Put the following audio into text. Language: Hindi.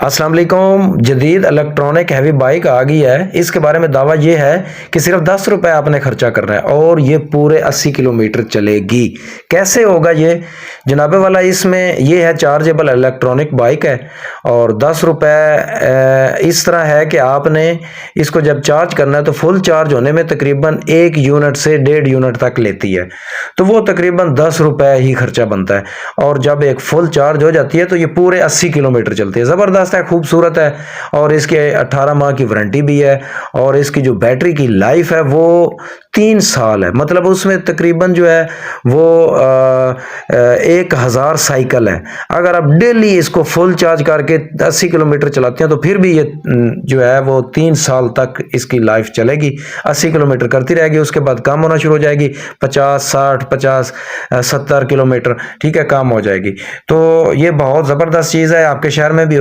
अस्सलाम वालेकुम। जदीद इलेक्ट्रॉनिक हैवी बाइक आ गई है। इसके बारे में दावा ये है कि सिर्फ 10 रुपए आपने खर्चा करना है और ये पूरे 80 किलोमीटर चलेगी। कैसे होगा ये जनाबे वाला? इसमें ये है चार्जेबल इलेक्ट्रॉनिक बाइक है और 10 रुपए इस तरह है कि आपने इसको जब चार्ज करना है तो फुल चार्ज होने में तकरीबन 1 यूनिट से 1.5 यूनिट तक लेती है, तो वो तकरीबन 10 रुपए ही खर्चा बनता है। और जब एक फुल चार्ज हो जाती है तो ये पूरे 80 किलोमीटर चलती है। ज़बरदस्त है, खूबसूरत है और इसके 18 माह की वारंटी भी है और इसकी जो बैटरी की लाइफ है वो 3 साल है। मतलब उसमें तकरीबन जो है वो 1000 साइकिल है। अगर आप डेली इसको फुल चार्ज करके 80 किलोमीटर चलाते हैं तो फिर भी ये जो है वो 3 साल तक इसकी लाइफ चलेगी। 80 किलोमीटर करती रहेगी, उसके बाद कम होना शुरू हो जाएगी, 50 60 50 70 किलोमीटर, ठीक है, कम हो जाएगी। तो ये बहुत ज़बरदस्त चीज़ है। आपके शहर में भी